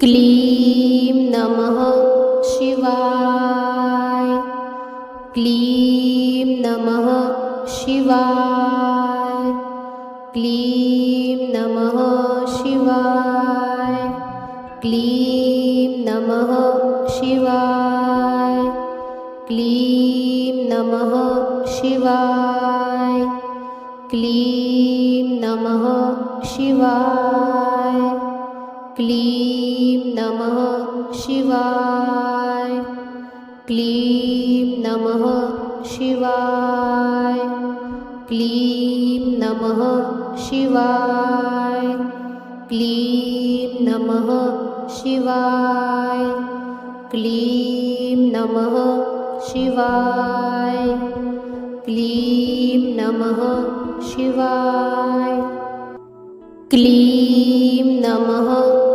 क्लीं नमः शिवाय। क्लीं नमः शिवाय। क्लीं नमः शिवाय। क्लीं नमः शिवाय। क्लीं नमः शिवाय। क्लीं नमः शिवाय। क्लीं नमः शिवाय। क्लीं नमः शिवाय। क्लीं नमः शिवाय। क्लीं नमः शिवाय। क्लीं नमः शिवाय। क्लीं नमः शिवाय। क्लीं नमः